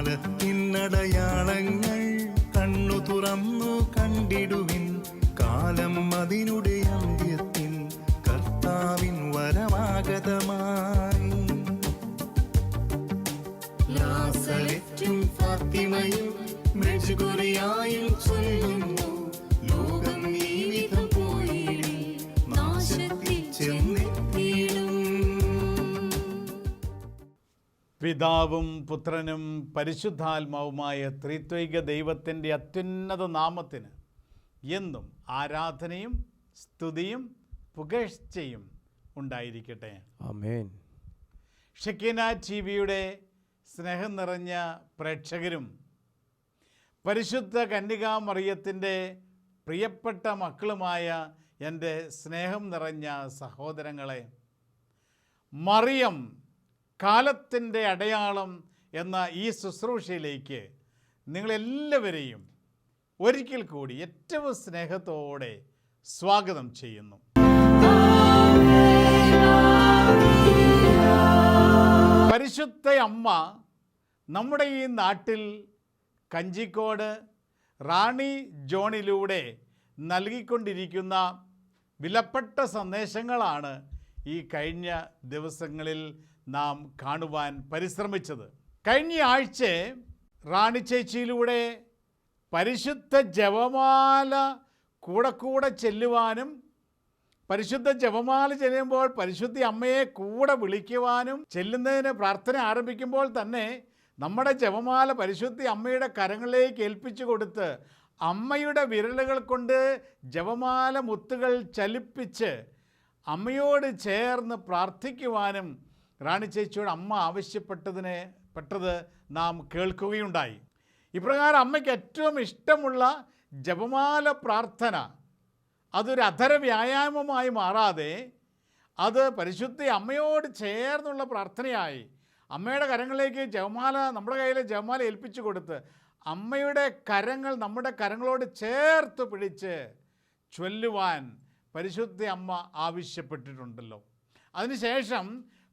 കാലത്തിനടയാളങ്ങൾ കണ്ണു തുറന്നു കണ്ടിടുവിൻ. കാലം അതിനുടെ അന്ത്യത്തിൻ കർത്താവിൻ വരമാഗതമായി. നാസറെത്തും ഫാത്തിമയും മെഴുകുറിയായും ചൊല്ലുന്നു, ലോകം ഈ വിധം പോയിടും, നാശത്തിൽ ചെന്നെത്തിയിടും. പിതാവും പുത്രനും പരിശുദ്ധാത്മാവുമായ ത്രിത്വൈക ദൈവത്തിൻ്റെ അത്യുന്നത നാമത്തിന് എന്നും ആരാധനയും സ്തുതിയും പുകഴ്ചയും ഉണ്ടായിരിക്കട്ടെ. ആമേൻ. ഷെക്കീന ടിവിയുടെ സ്നേഹം നിറഞ്ഞ പ്രേക്ഷകരും പരിശുദ്ധ കന്യകാ മറിയത്തിൻ്റെ പ്രിയപ്പെട്ട മക്കളുമായ എൻ്റെ സ്നേഹം നിറഞ്ഞ സഹോദരങ്ങളെ, മറിയം കാലത്തിൻ്റെ അടയാളം എന്ന ഈ ശുശ്രൂഷയിലേക്ക് നിങ്ങളെല്ലാവരെയും ഒരിക്കൽ കൂടി ഏറ്റവും സ്നേഹത്തോടെ സ്വാഗതം ചെയ്യുന്നു. പരിശുദ്ധ അമ്മ നമ്മുടെ ഈ നാട്ടിൽ കഞ്ചിക്കോട് റാണി ജോണിലൂടെ നൽകിക്കൊണ്ടിരിക്കുന്ന വിലപ്പെട്ട സന്ദേശങ്ങളാണ് ഈ കഴിഞ്ഞ ദിവസങ്ങളിൽ നാം കാണുവാൻ പരിശ്രമിച്ചത്. കഴിഞ്ഞ ആഴ്ച റാണി ചേച്ചിയിലൂടെ പരിശുദ്ധ ജപമാല കൂടെ ചെല്ലുവാനും പരിശുദ്ധ ജപമാല ചെല്ലുമ്പോൾ പരിശുദ്ധ അമ്മയെ കൂടെ വിളിക്കുവാനും ചെല്ലുന്നതിന് പ്രാർത്ഥന ആരംഭിക്കുമ്പോൾ തന്നെ നമ്മുടെ ജപമാല പരിശുദ്ധ അമ്മയുടെ കരങ്ങളിലേക്ക് ഏൽപ്പിച്ചു കൊടുത്ത് അമ്മയുടെ വിരലുകൾ കൊണ്ട് ജപമാല മുത്തുകൾ ചലിപ്പിച്ച് അമ്മയോട് ചേർന്ന് പ്രാർത്ഥിക്കുവാനും റാണി ചേച്ചിയോട് അമ്മ ആവശ്യപ്പെട്ടത് നാം കേൾക്കുകയുണ്ടായി. ഇപ്രകാരം അമ്മയ്ക്ക് ഏറ്റവും ഇഷ്ടമുള്ള ജപമാല പ്രാർത്ഥന അതൊരു അധര വ്യായാമമായി മാറാതെ അത് പരിശുദ്ധ അമ്മയോട് ചേർന്നുള്ള പ്രാർത്ഥനയായി അമ്മയുടെ കരങ്ങളിലേക്ക് ജപമാല നമ്മുടെ കയ്യിലെ ജപമാല ഏൽപ്പിച്ചു കൊടുത്ത് അമ്മയുടെ കരങ്ങൾ നമ്മുടെ കരങ്ങളോട് ചേർത്ത് പിടിച്ച് ചൊല്ലുവാൻ പരിശുദ്ധ അമ്മ ആവശ്യപ്പെട്ടിട്ടുണ്ടല്ലോ. അതിനുശേഷം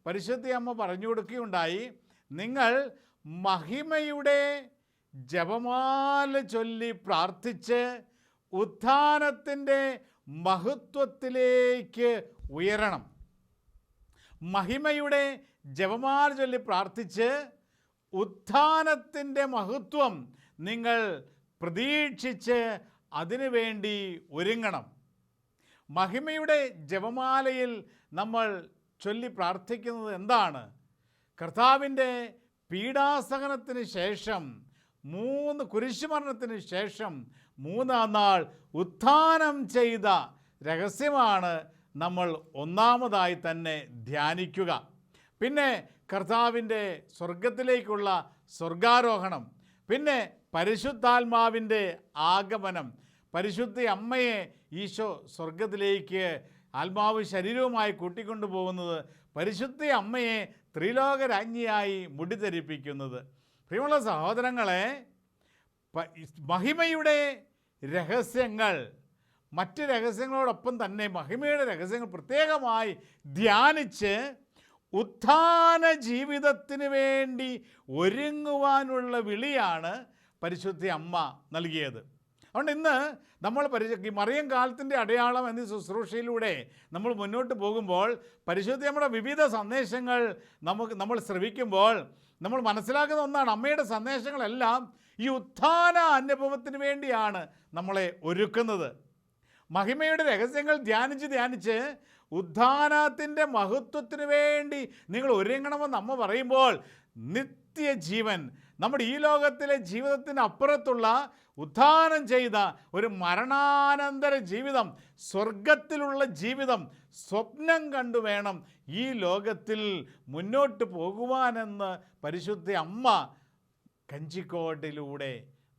പരിശുദ്ധ അമ്മ പറഞ്ഞു കൊടുക്കുകയുണ്ടായി, നിങ്ങൾ മഹിമയുടെ ജപമാല ചൊല്ലി പ്രാർത്ഥിച്ച് ഉത്ഥാനത്തിൻ്റെ മഹത്വത്തിലേക്ക് ഉയരണം. മഹിമയുടെ ജപമാല ചൊല്ലി പ്രാർത്ഥിച്ച് ഉത്ഥാനത്തിൻ്റെ മഹത്വം നിങ്ങൾ പ്രതീക്ഷിച്ച് അതിനുവേണ്ടി ഒരുങ്ങണം. മഹിമയുടെ ജപമാലയിൽ നമ്മൾ ചൊല്ലി പ്രാർത്ഥിക്കുന്നത് എന്താണ്? കർത്താവിൻ്റെ പീഡാസഹനത്തിന് ശേഷം കുരിശുമരണത്തിന് ശേഷം 3-ാം നാൾ ഉത്ഥാനം ചെയ്ത രഹസ്യമാണ് നമ്മൾ ഒന്നാമതായി തന്നെ ധ്യാനിക്കുക. പിന്നെ കർത്താവിൻ്റെ സ്വർഗത്തിലേക്കുള്ള സ്വർഗാരോഹണം, പിന്നെ പരിശുദ്ധാത്മാവിൻ്റെ ആഗമനം, പരിശുദ്ധ അമ്മയെ ഈശോ സ്വർഗത്തിലേക്ക് ആത്മാവ് ശരീരവുമായി കൂട്ടിക്കൊണ്ടു പോകുന്നത്, പരിശുദ്ധ അമ്മയെ ത്രിലോകരാജ്ഞിയായി മുടിധരിപ്പിക്കുന്നത്. പ്രിയമുള്ള സഹോദരങ്ങളെ, മഹിമയുടെ രഹസ്യങ്ങൾ മറ്റ് രഹസ്യങ്ങളോടൊപ്പം തന്നെ മഹിമയുടെ രഹസ്യങ്ങൾ പ്രത്യേകമായി ധ്യാനിച്ച് ഉത്ഥാന ജീവിതത്തിന് വേണ്ടി ഒരുങ്ങുവാനുള്ള വിളിയാണ് പരിശുദ്ധ അമ്മ നൽകിയത്. അതുകൊണ്ട് ഇന്ന് നമ്മൾ മറിയം കാലത്തിൻ്റെ അടയാളം എന്ന ശുശ്രൂഷയിലൂടെ നമ്മൾ മുന്നോട്ട് പോകുമ്പോൾ പരിശുദ്ധ നമ്മുടെ വിവിധ സന്ദേശങ്ങൾ നമ്മൾ ശ്രവിക്കുമ്പോൾ നമ്മൾ മനസ്സിലാക്കുന്ന ഒന്നാണ്, അമ്മയുടെ സന്ദേശങ്ങളെല്ലാം ഈ ഉത്ഥാന അനുഭവത്തിന് വേണ്ടിയാണ് നമ്മളെ ഒരുക്കുന്നത്. മഹിമയുടെ രഹസ്യങ്ങൾ ധ്യാനിച്ച് ഉത്ഥാനത്തിൻ്റെ മഹത്വത്തിന് വേണ്ടി നിങ്ങൾ ഒരുങ്ങണമെന്ന് അമ്മ പറയുമ്പോൾ നിത്യജീവൻ, നമ്മുടെ ഈ ലോകത്തിലെ ജീവിതത്തിന് അപ്പുറത്തുള്ള ഉത്ഥാനം ചെയ്ത ഒരു മരണാനന്തര ജീവിതം, സ്വർഗത്തിലുള്ള ജീവിതം സ്വപ്നം കണ്ടു വേണം ഈ ലോകത്തിൽ മുന്നോട്ട് പോകുവാനെന്ന് പരിശുദ്ധ അമ്മ കഞ്ചിക്കോട്ടിലൂടെ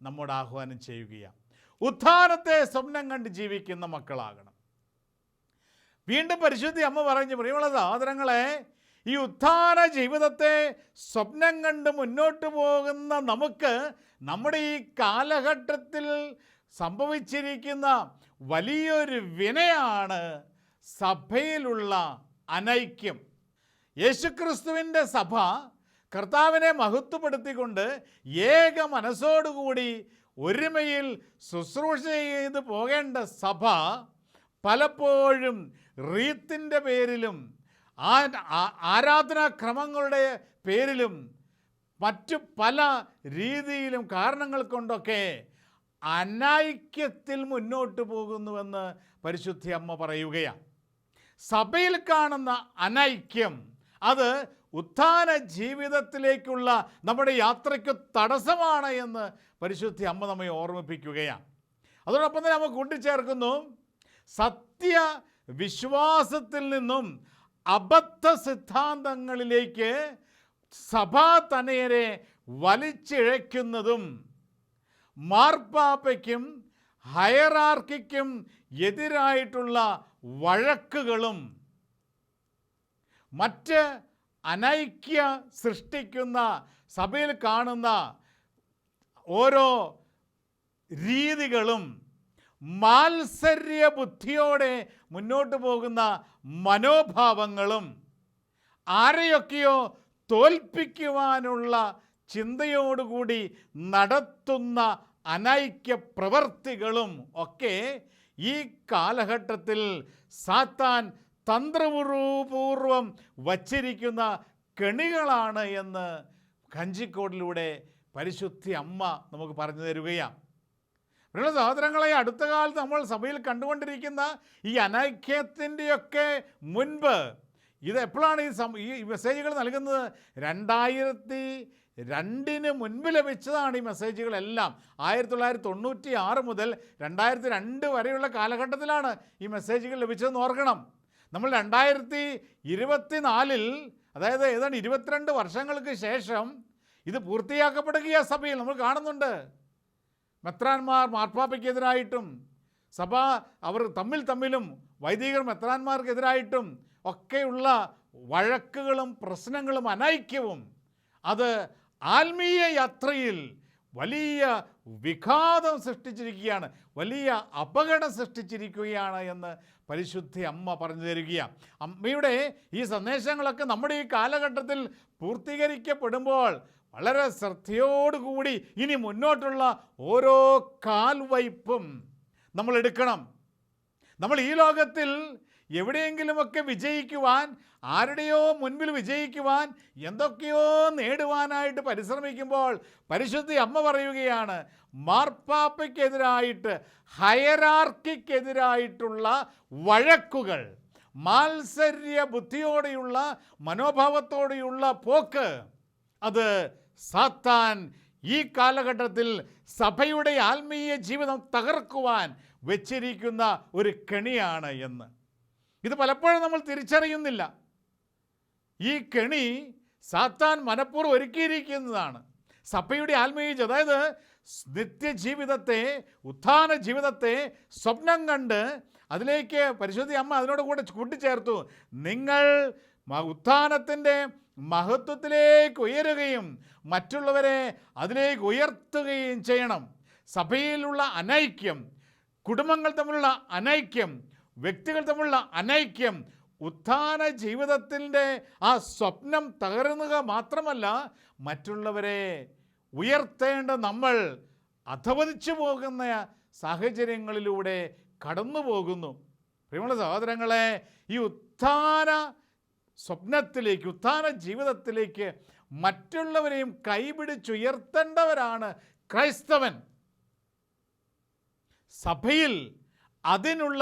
നമ്മോട് ആഹ്വാനം ചെയ്യുകയാണ്. ഉത്ഥാനത്തെ സ്വപ്നം കണ്ട് ജീവിക്കുന്ന മക്കളാകണം. വീണ്ടും പരിശുദ്ധ അമ്മ പറഞ്ഞു, പ്രിയമുള്ള സഹോദരങ്ങളെ, ഈ ഉത്ഥാന ജീവിതത്തെ സ്വപ്നം കണ്ട് മുന്നോട്ട് പോകുന്ന നമുക്ക് നമ്മുടെ ഈ കാലഘട്ടത്തിൽ സംഭവിച്ചിരിക്കുന്ന വലിയൊരു വിനയാണ് സഭയിലുള്ള അനൈക്യം. യേശുക്രിസ്തുവിൻ്റെ സഭ കർത്താവിനെ മഹത്വപ്പെടുത്തിക്കൊണ്ട് ഏക മനസ്സോടുകൂടി ഒരുമയിൽ ശുശ്രൂഷ ചെയ്ത് പോകേണ്ട സഭ പലപ്പോഴും റീത്തിൻ്റെ പേരിലും ആരാധനാക്രമങ്ങളുടെ പേരിലും മറ്റു പല രീതിയിലും കാരണങ്ങൾ കൊണ്ടൊക്കെ അനൈക്യത്തിൽ മുന്നോട്ട് പോകുന്നുവെന്ന് പരിശുദ്ധ അമ്മ പറയുകയാണ്. സഭയിൽ കാണുന്ന അനൈക്യം അത് ഉത്ഥാന ജീവിതത്തിലേക്കുള്ള നമ്മുടെ യാത്രയ്ക്ക് തടസ്സമാണ് എന്ന് പരിശുദ്ധ അമ്മ നമ്മെ ഓർമ്മിപ്പിക്കുകയാണ്. അതോടൊപ്പം തന്നെ നമ്മൾ കൂട്ടിച്ചേർക്കുന്നു, സത്യ വിശ്വാസത്തിൽ നിന്നും അബദ്ധ സിദ്ധാന്തങ്ങളിലേക്ക് സഭാതനയരെ വലിച്ചിഴയ്ക്കുന്നതും മാർപ്പാപ്പയ്ക്കും ഹയറാർക്കിക്കും എതിരായിട്ടുള്ള വഴക്കുകളും മറ്റ് അനൈക്യ സൃഷ്ടിക്കുന്ന സഭയിൽ കാണുന്ന ഓരോ രീതികളും മാത്സര്യ ബുദ്ധിയോടെ മുന്നോട്ട് പോകുന്ന മനോഭാവങ്ങളും ആരെയൊക്കെയോ തോൽപ്പിക്കുവാനുള്ള ചിന്തയോടുകൂടി നടത്തുന്ന അനൈക്യ പ്രവൃത്തികളും ഒക്കെ ഈ കാലഘട്ടത്തിൽ സാത്താൻ തന്ത്രപൂർവം വച്ചിരിക്കുന്ന കെണികളാണ് എന്ന് കഞ്ചിക്കോടിലൂടെ പരിശുദ്ധ അമ്മ നമുക്ക് പറഞ്ഞു തരുകയാണ്. അവരുടെ സഹോദരങ്ങളെ, അടുത്ത കാലത്ത് നമ്മൾ സഭയിൽ കണ്ടുകൊണ്ടിരിക്കുന്ന ഈ അനൈക്യത്തിൻ്റെയൊക്കെ മുൻപ് ഇത് എപ്പോഴാണ് ഈ മെസ്സേജുകൾ നൽകുന്നത്? 2002 മുൻപ് ലഭിച്ചതാണ് ഈ മെസ്സേജുകളെല്ലാം. 1996 മുതൽ 2002 വരെയുള്ള കാലഘട്ടത്തിലാണ് ഈ മെസ്സേജുകൾ ലഭിച്ചതെന്ന് ഓർക്കണം. നമ്മൾ 2024 അതായത് ഏതാണ്ട് 22 വർഷങ്ങൾക്ക് ശേഷം ഇത് പൂർത്തിയാക്കപ്പെടുകയാണ്. സഭയിൽ നമ്മൾ കാണുന്നുണ്ട് മെത്രാന്മാർ മാർപ്പാപ്പയ്ക്കെതിരായിട്ടും സഭ അവർ തമ്മിലും വൈദികർ മെത്രാന്മാർക്കെതിരായിട്ടും ഒക്കെയുള്ള വഴക്കുകളും പ്രശ്നങ്ങളും അനൈക്യവും അത് ആത്മീയ യാത്രയിൽ വലിയ വിഘാതം സൃഷ്ടിച്ചിരിക്കുകയാണ്, വലിയ അപകടം സൃഷ്ടിച്ചിരിക്കുകയാണ് എന്ന് പരിശുദ്ധ അമ്മ പറഞ്ഞു തരികയാണ്. അമ്മയുടെ ഈ സന്ദേശങ്ങളൊക്കെ നമ്മുടെ ഈ കാലഘട്ടത്തിൽ പൂർത്തീകരിക്കപ്പെടുമ്പോൾ വളരെ ശ്രദ്ധയോടുകൂടി ഇനി മുന്നോട്ടുള്ള ഓരോ കാൽവയ്പും നമ്മൾ എടുക്കണം. നമ്മൾ ഈ ലോകത്തിൽ എവിടെയെങ്കിലുമൊക്കെ വിജയിക്കുവാൻ, ആരുടെയോ മുൻപിൽ വിജയിക്കുവാൻ, എന്തൊക്കെയോ നേടുവാനായിട്ട് പരിശ്രമിക്കുമ്പോൾ പരിശുദ്ധ അമ്മ പറയുകയാണ്, മാർപ്പാപ്പയ്ക്കെതിരായിട്ട് ഹയറാർക്കിക്കെതിരായിട്ടുള്ള വഴക്കുകൾ, മാത്സര്യ ബുദ്ധിയോടെയുള്ള മനോഭാവത്തോടെയുള്ള പോക്ക് അത് സാത്താൻ ഈ കാലഘട്ടത്തിൽ സഭയുടെ ആത്മീയ ജീവിതം തകർക്കുവാൻ വെച്ചിരിക്കുന്ന ഒരു കെണിയാണ് എന്ന്. ഇത് പലപ്പോഴും നമ്മൾ തിരിച്ചറിയുന്നില്ല. ഈ കെണി സാത്താൻ മനഃപൂർവ്വം ഒരുക്കിയിരിക്കുന്നതാണ്. സഭയുടെ ആത്മീയ അതായത് നിത്യജീവിതത്തെ, ഉത്ഥാന ജീവിതത്തെ സ്വപ്നം കണ്ട് അതിലേക്ക് പരിശുദ്ധ അമ്മ അതിനോട് കൂടെ കൂട്ടിച്ചേർത്തു, നിങ്ങൾ ഉത്ഥാനത്തിൻ്റെ മഹത്വത്തിലേക്ക് ഉയരുകയും മറ്റുള്ളവരെ അതിലേക്ക് ഉയർത്തുകയും ചെയ്യണം. സഭയിലുള്ള അനൈക്യം, കുടുംബങ്ങൾ തമ്മിലുള്ള അനൈക്യം, വ്യക്തികൾ തമ്മിലുള്ള അനൈക്യം ഉത്ഥാന ജീവിതത്തിൻ്റെ ആ സ്വപ്നം തകരുക മാത്രമല്ല, മറ്റുള്ളവരെ ഉയർത്തേണ്ട നമ്മൾ അധപതിച്ചു പോകുന്ന സാഹചര്യങ്ങളിലൂടെ കടന്നു പോകുന്നു. പ്രിയമുള്ള സഹോദരങ്ങളെ, ഈ ഉത്ഥാന സ്വപ്നത്തിലേക്ക്, ഉത്ഥാന ജീവിതത്തിലേക്ക് മറ്റുള്ളവരെയും കൈപിടിച്ചുയർത്തേണ്ടവരാണ് ക്രൈസ്തവൻ. സഭയിൽ അതിനുള്ള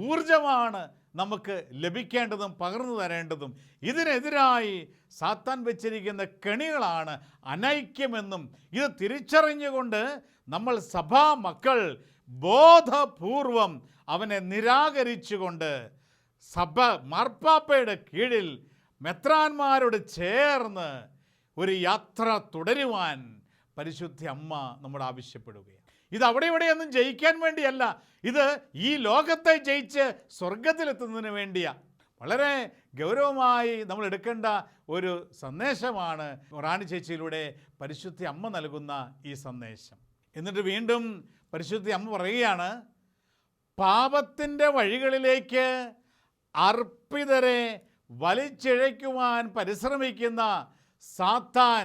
ഊർജമാണ് നമുക്ക് ലഭിക്കേണ്ടതും പകർന്നു തരേണ്ടതും. ഇതിനെതിരായി സാത്താൻ വെച്ചിരിക്കുന്ന കെണികളാണ് അനൈക്യമെന്നും ഇത് തിരിച്ചറിഞ്ഞുകൊണ്ട് നമ്മൾ സഭാ മക്കൾ ബോധപൂർവം അവനെ നിരാകരിച്ചുകൊണ്ട് സഭ മാർപ്പാപ്പയുടെ കീഴിൽ മെത്രാന്മാരോട് ചേർന്ന് ഒരു യാത്ര തുടരുവാൻ പരിശുദ്ധ അമ്മ നമ്മോട് ആവശ്യപ്പെടുകയാണ്. ഇത് അവിടെ ഇവിടെയൊന്നും ജയിക്കാൻ വേണ്ടിയല്ല, ഇത് ഈ ലോകത്തെ ജയിച്ച് സ്വർഗത്തിലെത്തുന്നതിന് വേണ്ടിയാണ്. വളരെ ഗൗരവമായി നമ്മൾ എടുക്കേണ്ട ഒരു സന്ദേശമാണ് റാണി ചേച്ചിയിലൂടെ പരിശുദ്ധ അമ്മ നൽകുന്ന ഈ സന്ദേശം. എന്നിട്ട് വീണ്ടും പരിശുദ്ധ അമ്മ പറയുകയാണ്, പാപത്തിൻ്റെ വഴികളിലേക്ക് അർപ്പിതരെ വലിച്ചിഴയ്ക്കുവാൻ പരിശ്രമിക്കുന്ന സാത്താൻ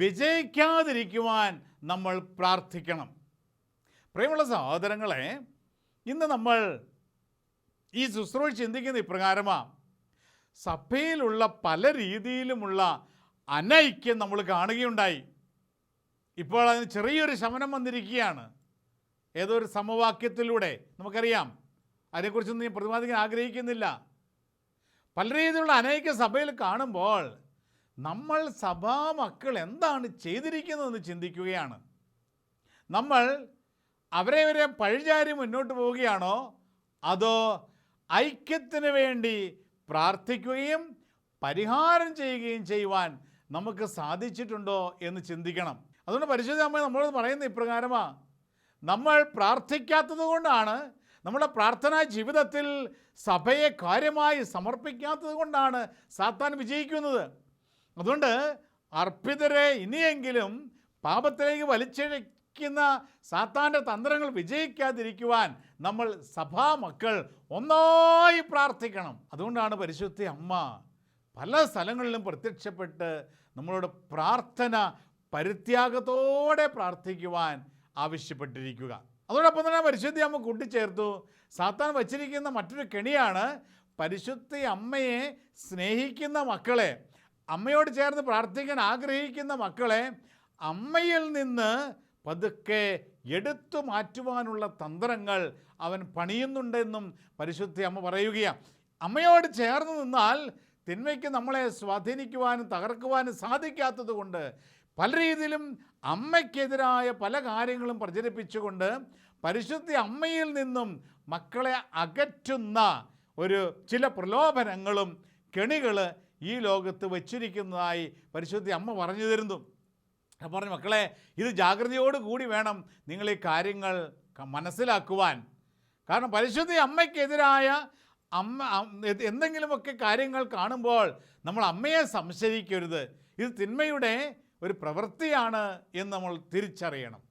വിജയിക്കാതിരിക്കുവാൻ നമ്മൾ പ്രാർത്ഥിക്കണം. പ്രിയമുള്ള സഹോദരങ്ങളെ, ഇന്ന് നമ്മൾ ഈ ശുശ്രൂഷ ചിന്തിക്കുന്ന ഇപ്രകാരമാണ്. സഭയിലുള്ള പല രീതിയിലുമുള്ള അനൈക്യം നമ്മൾ കാണുകയുണ്ടായി. ഇപ്പോൾ അതിന് ചെറിയൊരു ശമനം വന്നിരിക്കുകയാണ്. ഏതോ ഒരു സമവാക്യത്തിലൂടെ നമുക്കറിയാം. അതിനെക്കുറിച്ചൊന്നും ഞാൻ പ്രതിപാദിക്കാൻ ആഗ്രഹിക്കുന്നില്ല. പല രീതിയിലുള്ള അനൈക്യ സഭയിൽ കാണുമ്പോൾ നമ്മൾ സഭാ മക്കൾ എന്താണ് ചെയ്തിരിക്കുന്നതെന്ന് ചിന്തിക്കുകയാണ്. നമ്മൾ അവരെ പഴിചാരി മുന്നോട്ട് പോവുകയാണോ, അതോ ഐക്യത്തിന് വേണ്ടി പ്രാർത്ഥിക്കുകയും പരിഹാരം ചെയ്യുകയും ചെയ്യുവാൻ നമുക്ക് സാധിച്ചിട്ടുണ്ടോ എന്ന് ചിന്തിക്കണം. അതുകൊണ്ട് പരിശുദ്ധ അമ്മ നമ്മളോട് പറയുന്ന ഇപ്രകാരമാണ്. നമ്മൾ പ്രാർത്ഥിക്കാത്തത് കൊണ്ടാണ്, നമ്മുടെ പ്രാർത്ഥനാ ജീവിതത്തിൽ സഭയെ കാര്യമായി സമർപ്പിക്കാത്തത് കൊണ്ടാണ് സാത്താൻ വിജയിക്കുന്നത്. അതുകൊണ്ട് അർപ്പിതരെ ഇനിയെങ്കിലും പാപത്തിലേക്ക് വലിച്ചിഴയ്ക്കുന്ന സാത്താൻ്റെ തന്ത്രങ്ങൾ വിജയിക്കാതിരിക്കുവാൻ നമ്മൾ സഭാമക്കൾ ഒന്നായി പ്രാർത്ഥിക്കണം. അതുകൊണ്ടാണ് പരിശുദ്ധ അമ്മ പല സ്ഥലങ്ങളിലും പ്രത്യക്ഷപ്പെട്ട് നമ്മളോട് പ്രാർത്ഥന പരിത്യാഗത്തോടെ പ്രാർത്ഥിക്കുവാൻ ആവശ്യപ്പെട്ടിരിക്കുക. അതോടൊപ്പം തന്നെ പരിശുദ്ധ അമ്മ കൂട്ടിച്ചേർത്തു, സാത്താൻ വച്ചിരിക്കുന്ന മറ്റൊരു കെണിയാണ് പരിശുദ്ധ അമ്മയെ സ്നേഹിക്കുന്ന മക്കളെ, അമ്മയോട് ചേർന്ന് പ്രാർത്ഥിക്കാൻ ആഗ്രഹിക്കുന്ന മക്കളെ അമ്മയിൽ നിന്ന് പതുക്കെ എടുത്തു മാറ്റുവാനുള്ള തന്ത്രങ്ങൾ അവൻ പണിയുന്നുണ്ടെന്നും പരിശുദ്ധ അമ്മ പറയുകയാണ്. അമ്മയോട് ചേർന്ന് നിന്നാൽ തിന്മയ്ക്ക് നമ്മളെ സ്വാധീനിക്കുവാനും തകർക്കുവാനും സാധിക്കാത്തത് കൊണ്ട് പല രീതിയിലും അമ്മയ്ക്കെതിരായ പല കാര്യങ്ങളും പ്രചരിപ്പിച്ചുകൊണ്ട് പരിശുദ്ധ അമ്മയിൽ നിന്നും മക്കളെ അകറ്റുന്ന ചില പ്രലോഭനങ്ങളും കെണികൾ ഈ ലോകത്ത് വച്ചിരിക്കുന്നതായി പരിശുദ്ധ അമ്മ പറഞ്ഞു തരുന്നു. പറഞ്ഞു, മക്കളെ, ഇത് ജാഗ്രതയോടുകൂടി വേണം നിങ്ങൾ ഈ കാര്യങ്ങൾ മനസ്സിലാക്കുവാൻ. കാരണം പരിശുദ്ധ അമ്മയ്ക്കെതിരായ എന്തെങ്കിലുമൊക്കെ കാര്യങ്ങൾ കാണുമ്പോൾ നമ്മൾ അമ്മയെ സംശയിക്കരുത്. ഇത് തിന്മയുടെ ഒരു പ്രവൃത്തിയാണ് എന്ന് നമ്മൾ തിരിച്ചറിയണം.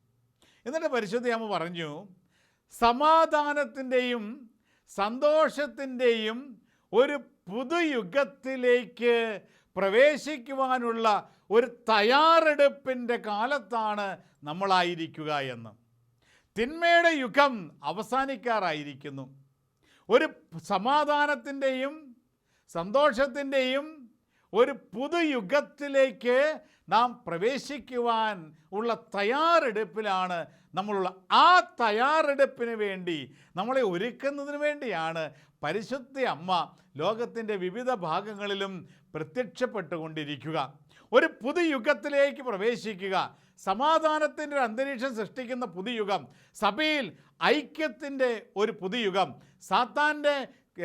എന്നിട്ട് പരിശുദ്ധ അമ്മ പറഞ്ഞു, സമാധാനത്തിൻ്റെയും സന്തോഷത്തിൻ്റെയും ഒരു പുതുയുഗത്തിലേക്ക് പ്രവേശിക്കുവാനുള്ള ഒരു തയ്യാറെടുപ്പിൻ്റെ കാലത്താണ് നമ്മളായിരിക്കുക എന്ന്. തിന്മയുടെ യുഗം അവസാനിക്കാറായിരിക്കുന്നു. ഒരു സമാധാനത്തിൻ്റെയും സന്തോഷത്തിൻ്റെയും ഒരു പുതുയുഗത്തിലേക്ക് നാം പ്രവേശിക്കുവാൻ ഉള്ള തയ്യാറെടുപ്പിലാണ് നമ്മളുള്ള. ആ തയ്യാറെടുപ്പിന് വേണ്ടി നമ്മളെ ഒരുക്കുന്നതിന് വേണ്ടിയാണ് പരിശുദ്ധ അമ്മ ലോകത്തിൻ്റെ വിവിധ ഭാഗങ്ങളിലും പ്രത്യക്ഷപ്പെട്ടുകൊണ്ടിരിക്കുക. ഒരു പുതുയുഗത്തിലേക്ക് പ്രവേശിക്കുക, സമാധാനത്തിൻ്റെ ഒരു അന്തരീക്ഷം സൃഷ്ടിക്കുന്ന പുതുയുഗം, സഭയിൽ ഐക്യത്തിൻ്റെ ഒരു പുതുയുഗം, സാത്താൻ്റെ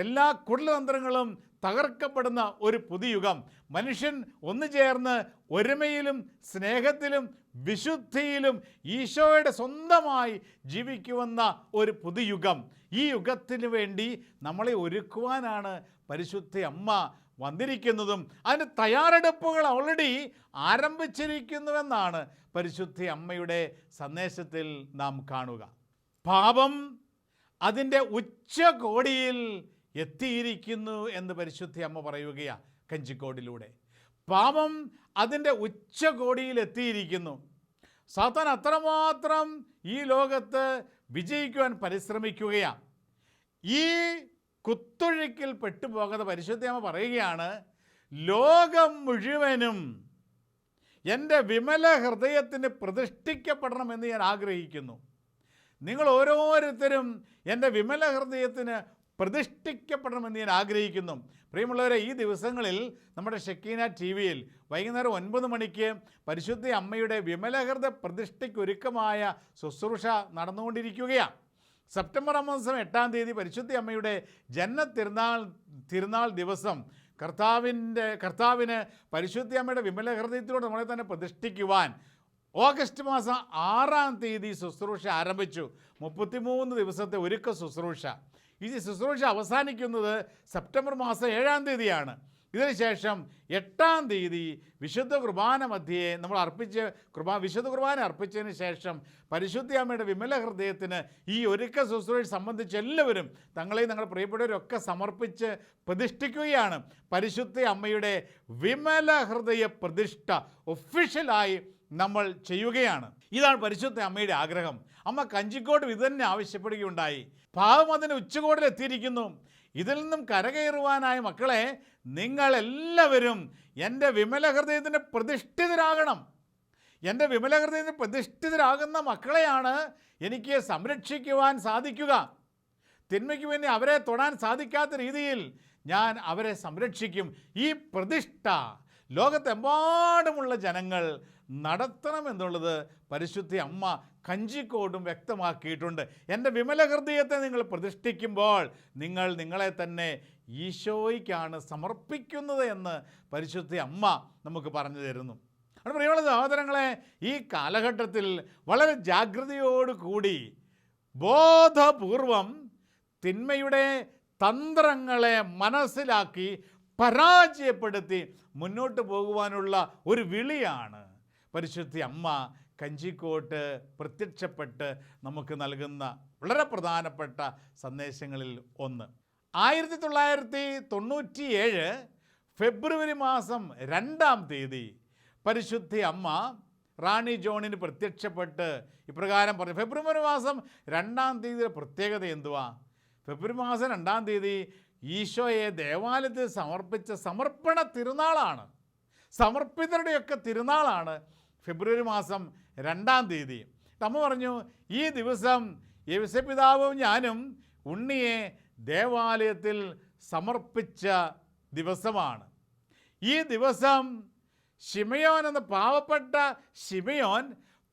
എല്ലാ കുടൽതന്ത്രങ്ങളും തകർക്കപ്പെടുന്ന ഒരു പുതുയുഗം, മനുഷ്യൻ ഒന്നു ചേർന്ന് ഒരുമയിലും സ്നേഹത്തിലും വിശുദ്ധിയിലും ഈശോയുടെ സ്വന്തമായി ജീവിക്കുമെന്ന ഒരു പുതുയുഗം. ഈ യുഗത്തിന് വേണ്ടി നമ്മളെ ഒരുക്കുവാനാണ് പരിശുദ്ധ അമ്മ വന്നിരിക്കുന്നതും അതിൻ്റെ തയ്യാറെടുപ്പുകൾ ഓൾറെഡി ആരംഭിച്ചിരിക്കുന്നുവെന്നാണ് പരിശുദ്ധ അമ്മയുടെ സന്ദേശത്തിൽ നാം കാണുക. പാപം അതിൻ്റെ ഉച്ചകോടിയിൽ എത്തിയിരിക്കുന്നു എന്ന് പരിശുദ്ധ അമ്മ പറയുകയാണ് കഞ്ചിക്കോടിലൂടെ. പാപം അതിൻ്റെ ഉച്ചകോടിയിൽ എത്തിയിരിക്കുന്നു. സാത്താൻ അത്രമാത്രം ഈ ലോകത്ത് വിജയിക്കുവാൻ പരിശ്രമിക്കുകയാണ്. ഈ കുത്തൊഴുക്കിൽ പെട്ടുപോകാതെ പരിശുദ്ധ അമ്മ പറയുകയാണ്, ലോകം മുഴുവനും എൻ്റെ വിമല ഹൃദയത്തിന് പ്രതിഷ്ഠിക്കപ്പെടണമെന്ന് ഞാൻ ആഗ്രഹിക്കുന്നു. നിങ്ങൾ ഓരോരുത്തരും എൻ്റെ വിമല ഹൃദയത്തിന് പ്രതിഷ്ഠിക്കപ്പെടണമെന്ന് ഞാൻ ആഗ്രഹിക്കുന്നു. പ്രിയമുള്ളവരെ, ഈ ദിവസങ്ങളിൽ നമ്മുടെ ഷെക്കീന TV-യിൽ വൈകുന്നേരം 9 മണിക്ക് പരിശുദ്ധ അമ്മയുടെ വിമലഹൃദയ പ്രതിഷ്ഠയ്ക്കൊരുക്കമായ ശുശ്രൂഷ നടന്നുകൊണ്ടിരിക്കുകയാണ്. സെപ്റ്റംബർ മാസം 8-ാം തീയതി പരിശുദ്ധ അമ്മയുടെ തിരുനാൾ ദിവസം കർത്താവിന് പരിശുദ്ധ അമ്മയുടെ വിമലഹൃദയത്തിലൂടെ നമ്മളെ തന്നെ പ്രതിഷ്ഠിക്കുവാൻ ഓഗസ്റ്റ് മാസം 6-ാം തീയതി ശുശ്രൂഷ ആരംഭിച്ചു. 33 ദിവസത്തെ ഒരുക്ക ശുശ്രൂഷ. ഈ ശുശ്രൂഷ അവസാനിക്കുന്നത് സെപ്റ്റംബർ മാസം 7-ാം തീയതിയാണ്. ഇതിനുശേഷം 8-ാം തീയതി വിശുദ്ധ കുർബാന മധ്യേ നമ്മൾ വിശുദ്ധ കുർബാന അർപ്പിച്ചതിന് ശേഷം പരിശുദ്ധ അമ്മയുടെ വിമല ഹൃദയത്തിന് ഈ ഒരുക്ക ശുശ്രൂഷ സംബന്ധിച്ച് എല്ലാവരും തങ്ങളെയും ഞങ്ങളുടെ പ്രിയപ്പെട്ടവരൊക്കെ സമർപ്പിച്ച് പ്രതിഷ്ഠിക്കുകയാണ്. പരിശുദ്ധ അമ്മയുടെ വിമല ഹൃദയ പ്രതിഷ്ഠ ഒഫീഷ്യലായി നമ്മൾ ചെയ്യുകയാണ്. ഇതാണ് പരിശുദ്ധ അമ്മയുടെ ആഗ്രഹം. അമ്മ കഞ്ചിക്കോട് ഇത് തന്നെ ആവശ്യപ്പെടുകയുണ്ടായി. പാവം അതിന് ഉച്ചകോടിലെത്തിയിരിക്കുന്നു. ഇതിൽ നിന്നും കരകയറുവാനായ മക്കളെ, നിങ്ങളെല്ലാവരും എൻ്റെ വിമല ഹൃദയത്തിന് പ്രതിഷ്ഠിതരാകണം. എൻ്റെ വിമല ഹൃദയത്തിന് പ്രതിഷ്ഠിതരാകുന്ന മക്കളെയാണ് എനിക്ക് സംരക്ഷിക്കുവാൻ സാധിക്കുക. തിന്മയ്ക്ക് വേണ്ടി അവരെ തൊടാൻ സാധിക്കാത്ത രീതിയിൽ ഞാൻ അവരെ സംരക്ഷിക്കും. ഈ പ്രതിഷ്ഠ ലോകത്തെമ്പാടുമുള്ള ജനങ്ങൾ നടത്തണമെന്നുള്ളത് പരിശുദ്ധ അമ്മ കഞ്ചിക്കോടും വ്യക്തമാക്കിയിട്ടുണ്ട്. എൻ്റെ വിമല ഹൃദയത്തെ നിങ്ങൾ പ്രതിഷ്ഠിക്കുമ്പോൾ നിങ്ങൾ നിങ്ങളെ തന്നെ ഈശോയ്ക്കാണ് സമർപ്പിക്കുന്നത് എന്ന് പരിശുദ്ധ അമ്മ നമുക്ക് പറഞ്ഞു തരുന്നു. അത് പ്രിയമുള്ള സഹോദരങ്ങളെ, ഈ കാലഘട്ടത്തിൽ വളരെ ജാഗ്രതയോടുകൂടി ബോധപൂർവം തിന്മയുടെ തന്ത്രങ്ങളെ മനസ്സിലാക്കി പരാജയപ്പെടുത്തി മുന്നോട്ട് പോകുവാനുള്ള ഒരു വിളിയാണ് പരിശുദ്ധ അമ്മ കഞ്ചിക്കോട്ട് പ്രത്യക്ഷപ്പെട്ട് നമുക്ക് നൽകുന്ന വളരെ പ്രധാനപ്പെട്ട സന്ദേശങ്ങളിൽ ഒന്ന്. 1997 ഫെബ്രുവരി മാസം 2-ാം തീയതി പരിശുദ്ധ അമ്മ റാണി ജോണിന് പ്രത്യക്ഷപ്പെട്ട് ഇപ്രകാരം പറഞ്ഞു. ഫെബ്രുവരി മാസം 2-ാം തീയതിയുടെ പ്രത്യേകത എന്തുവാ? ഫെബ്രുവരി മാസം 2-ാം തീയതി ഈശോയെ ദേവാലയത്തിൽ സമർപ്പിച്ച സമർപ്പണ തിരുനാളാണ്. സമർപ്പിതരുടെയൊക്കെ തിരുനാളാണ് ഫെബ്രുവരി മാസം 2-ാം തീയതി. അമ്മ പറഞ്ഞു, ഈ ദിവസം യേശുപിതാവും ഞാനും ഉണ്ണിയെ ദേവാലയത്തിൽ സമർപ്പിച്ച ദിവസമാണ്. ഈ ദിവസം ശിമയോൻ എന്ന പാവപ്പെട്ട ശിമയോൻ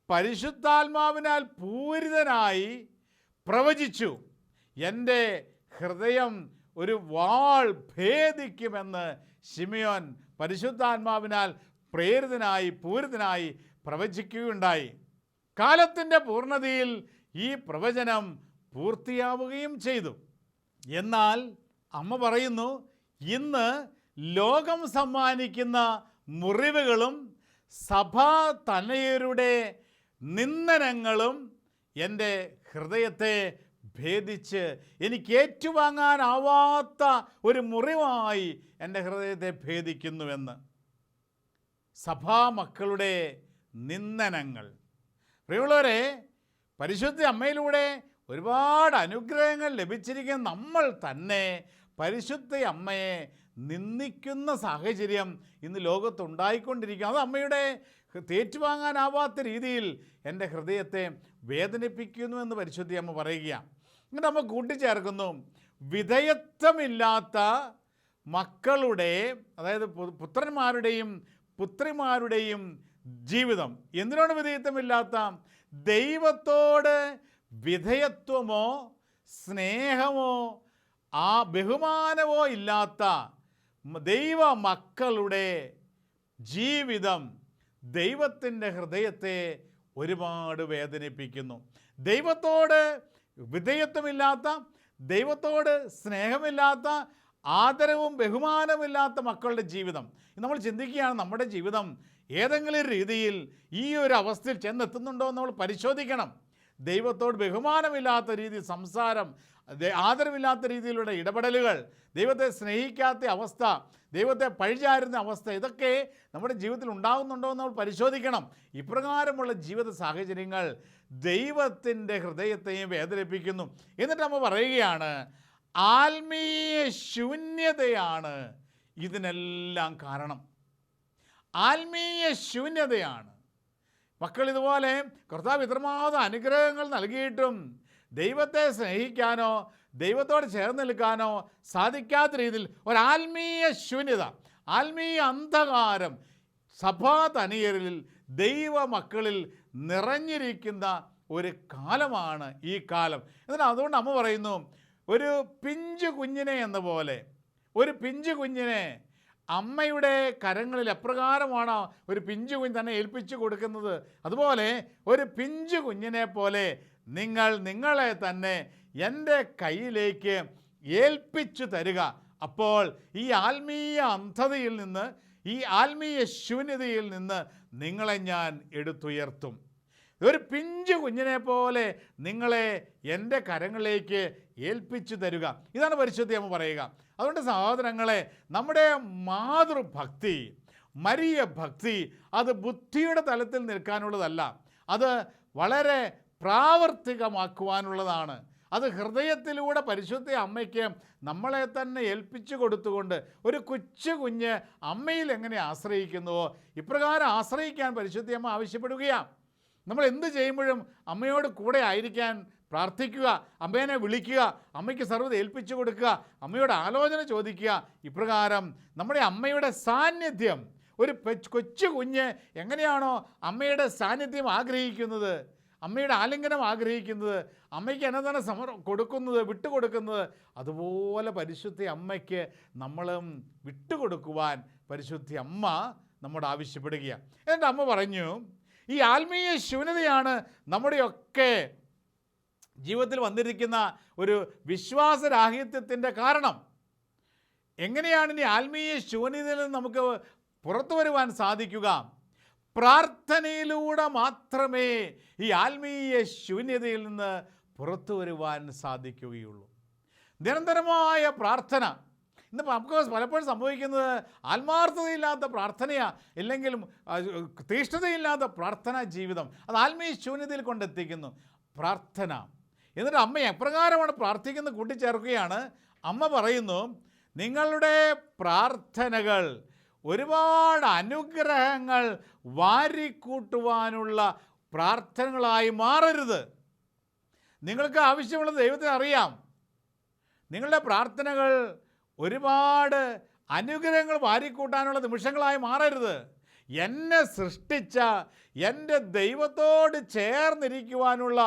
പരിശുദ്ധാത്മാവിനാൽ പൂരിതനായി പ്രവചിച്ചു. എൻ്റെ ഹൃദയം ഒരു വാൾ ഭേദിക്കുമെന്ന് ശിമയോൻ പരിശുദ്ധാത്മാവിനാൽ പൂരിതനായി പ്രവചിക്കുകയുണ്ടായി. കാലത്തിൻ്റെ പൂർണ്ണതയിൽ ഈ പ്രവചനം പൂർത്തിയാവുകയും ചെയ്തു. എന്നാൽ അമ്മ പറയുന്നു, ഇന്ന് ലോകം സമ്മാനിക്കുന്ന മുറിവുകളും സഭാ തനയരുടെ നിന്ദനങ്ങളും എൻ്റെ ഹൃദയത്തെ ഭേദിച്ച് എനിക്ക് ഏറ്റുവാങ്ങാനാവാത്ത ഒരു മുറിവായി എൻ്റെ ഹൃദയത്തെ ഭേദിക്കുന്നുവെന്ന്. സഭാമക്കളുടെ നിന്ദനങ്ങൾ. പ്രിയമുള്ളവരെ, പരിശുദ്ധ അമ്മയിലൂടെ ഒരുപാട് അനുഗ്രഹങ്ങൾ ലഭിച്ചിരിക്കുന്ന നമ്മൾ തന്നെ പരിശുദ്ധ അമ്മയെ നിന്ദിക്കുന്ന സാഹചര്യം ഇന്ന് ലോകത്തുണ്ടായിക്കൊണ്ടിരിക്കുക. അത് അമ്മയുടെ ഏറ്റുവാങ്ങാനാവാത്ത രീതിയിൽ എൻ്റെ ഹൃദയത്തെ വേദനിപ്പിക്കുന്നുവെന്ന് പരിശുദ്ധ അമ്മ പറയുകയാണ്. എന്നിട്ട് അമ്മ കൂട്ടിച്ചേർക്കുന്നു, വിധേയത്വമില്ലാത്ത മക്കളുടെ, അതായത് പുത്രന്മാരുടെയും പുത്രിമാരുടെയും ജീവിതം. എന്തിനാണ് വിധേയത്വമില്ലാത്ത? ദൈവത്തോട് വിധേയത്വമോ സ്നേഹമോ ബഹുമാനമോ ഇല്ലാത്ത ദൈവ മക്കളുടെ ജീവിതം ദൈവത്തിൻ്റെ ഹൃദയത്തെ ഒരുപാട് വേദനിപ്പിക്കുന്നു. ദൈവത്തോട് വിധേയത്വമില്ലാത്ത, ദൈവത്തോട് സ്നേഹമില്ലാത്ത, ആദരവും ബഹുമാനമില്ലാത്ത മക്കളുടെ ജീവിതം. നമ്മൾ ചിന്തിക്കുകയാണ്, നമ്മുടെ ജീവിതം ഏതെങ്കിലും രീതിയിൽ ഈ ഒരു അവസ്ഥയിൽ ചെന്നെത്തുന്നുണ്ടോ എന്ന് നമ്മൾ പരിശോധിക്കണം. ദൈവത്തോട് ബഹുമാനമില്ലാത്ത രീതിയിൽ സംസാരം, ആദരവില്ലാത്ത രീതിയിലുള്ള ഇടപെടലുകൾ, ദൈവത്തെ സ്നേഹിക്കാത്ത അവസ്ഥ, ദൈവത്തെ പഴിചാരുന്ന അവസ്ഥ, ഇതൊക്കെ നമ്മുടെ ജീവിതത്തിൽ ഉണ്ടാകുന്നുണ്ടോ എന്ന് നമ്മൾ പരിശോധിക്കണം. ഇപ്രകാരമുള്ള ജീവിത സാഹചര്യങ്ങൾ ദൈവത്തിൻ്റെ ഹൃദയത്തെയും വേദനിപ്പിക്കുന്നു. എന്നിട്ട് നമ്മൾ പറയുകയാണ്, ആത്മീയ ശൂന്യതയാണ് ഇതിനെല്ലാം കാരണം. ആത്മീയ ശൂന്യതയാണ്. മക്കൾ ഇതുപോലെ കർത്താവ് ഇത്രമാത്രം അനുഗ്രഹങ്ങൾ നൽകിയിട്ടും ദൈവത്തെ സ്നേഹിക്കാനോ ദൈവത്തോട് ചേർന്ന് നിൽക്കാനോ സാധിക്കാത്ത രീതിയിൽ ഒരാത്മീയ ശൂന്യത, ആത്മീയ അന്ധകാരം സഭാ തനിയരിൽ ദൈവ മക്കളിൽ നിറഞ്ഞിരിക്കുന്ന ഒരു കാലമാണ് ഈ കാലം. എന്നാൽ അതുകൊണ്ട് അമ്മ പറയുന്നു, ഒരു പിഞ്ചു കുഞ്ഞിനെ എന്ന പോലെ, ഒരു പിഞ്ചു കുഞ്ഞിനെ അമ്മയുടെ കരങ്ങളിൽ എപ്രകാരമാണ് ഒരു പിഞ്ചു കുഞ്ഞ് തന്നെ ഏൽപ്പിച്ചു കൊടുക്കുന്നത്, അതുപോലെ ഒരു പിഞ്ചു കുഞ്ഞിനെ പോലെ നിങ്ങളെ തന്നെ എൻ്റെ കയ്യിലേക്ക് ഏൽപ്പിച്ചു തരിക. അപ്പോൾ ഈ ആത്മീയ അന്ധതയിൽ നിന്ന്, ഈ ആത്മീയ ശൂന്യതയിൽ നിന്ന് നിങ്ങളെ ഞാൻ എടുത്തുയർത്തും. ഒരു പിഞ്ചു കുഞ്ഞിനെ പോലെ നിങ്ങളെ എൻ്റെ കരങ്ങളിലേക്ക് ഏൽപ്പിച്ചു തരുക. ഇതാണ് പരിശുദ്ധ അമ്മ പറയുക. അതുകൊണ്ട് സഹോദരങ്ങളെ, നമ്മുടെ മാതൃഭക്തി, മരിയ ഭക്തി, അത് ബുദ്ധിയുടെ തലത്തിൽ നിൽക്കാനുള്ളതല്ല, അത് വളരെ പ്രാവർത്തികമാക്കുവാനുള്ളതാണ്. അത് ഹൃദയത്തിലൂടെ പരിശുദ്ധ അമ്മയ്ക്ക് നമ്മളെ തന്നെ ഏൽപ്പിച്ചു കൊടുത്തുകൊണ്ട്, ഒരു കൊച്ചു കുഞ്ഞ് അമ്മയിൽ എങ്ങനെ ആശ്രയിക്കുന്നുവോ ഇപ്രകാരം ആശ്രയിക്കാൻ പരിശുദ്ധ അമ്മ ആവശ്യപ്പെടുകയാണ്. നമ്മൾ എന്ത് ചെയ്യുമ്പോഴും അമ്മയോട് കൂടെ ആയിരിക്കാൻ പ്രാർത്ഥിക്കുക, അമ്മേനെ വിളിക്കുക, അമ്മയ്ക്ക് സർവ്വത് ഏൽപ്പിച്ചു കൊടുക്കുക, അമ്മയോട് ആലോചന ചോദിക്കുക. ഇപ്രകാരം നമ്മുടെ അമ്മയുടെ സാന്നിധ്യം, ഒരു കൊച്ചു കുഞ്ഞ് എങ്ങനെയാണോ അമ്മയുടെ സാന്നിധ്യം ആഗ്രഹിക്കുന്നത്, അമ്മയുടെ ആലിംഗനം ആഗ്രഹിക്കുന്നത്, അമ്മയ്ക്ക് എന്നതാണ് കൊടുക്കുന്നത്, വിട്ടുകൊടുക്കുന്നത്, അതുപോലെ പരിശുദ്ധ അമ്മയ്ക്ക് നമ്മളും വിട്ടുകൊടുക്കുവാൻ പരിശുദ്ധ അമ്മ നമ്മോട് ആവശ്യപ്പെടുകയാണ്. എന്നിട്ട് അമ്മ പറഞ്ഞു, ഈ ആത്മീയ ശൂന്യതയാണ് നമ്മുടെയൊക്കെ ജീവിതത്തിൽ വന്നിരിക്കുന്ന ഒരു വിശ്വാസരാഹിത്യത്തിൻ്റെ കാരണം. എങ്ങനെയാണ് ഇനി ആത്മീയ ശൂന്യതയിൽ നിന്ന് നമുക്ക് പുറത്തു വരുവാൻ സാധിക്കുക? പ്രാർത്ഥനയിലൂടെ മാത്രമേ ഈ ആത്മീയ ശൂന്യതയിൽ നിന്ന് പുറത്തു വരുവാൻ സാധിക്കുകയുള്ളൂ. നിരന്തരമായ പ്രാർത്ഥന. ഇന്ന് നമുക്ക് പലപ്പോഴും സംഭവിക്കുന്നത് ആത്മാർത്ഥതയില്ലാത്ത പ്രാർത്ഥനയാണ്, ഇല്ലെങ്കിലും തീഷ്ണതയില്ലാത്ത പ്രാർത്ഥനാ ജീവിതം. അത് ആത്മീയ ശൂന്യതയിൽ കൊണ്ടെത്തിക്കുന്നു. പ്രാർത്ഥന. എന്നിട്ട് അമ്മ എപ്രകാരമാണ് പ്രാർത്ഥിക്കുന്നത് കൂട്ടിച്ചേർക്കുകയാണ്. അമ്മ പറയുന്നു, നിങ്ങളുടെ പ്രാർത്ഥനകൾ ഒരുപാട് അനുഗ്രഹങ്ങൾ വാരിക്കൂട്ടുവാനുള്ള പ്രാർത്ഥനകളായി മാറരുത്. നിങ്ങൾക്ക് ആവശ്യമുള്ളത് ദൈവത്തിന് അറിയാം. നിങ്ങളുടെ പ്രാർത്ഥനകൾ ഒരുപാട് അനുഗ്രഹങ്ങൾ വാരിക്കൂട്ടാനുള്ള നിമിഷങ്ങളായി മാറരുത്. എന്നെ സൃഷ്ടിച്ച എൻ്റെ ദൈവത്തോട് ചേർന്നിരിക്കുവാനുള്ള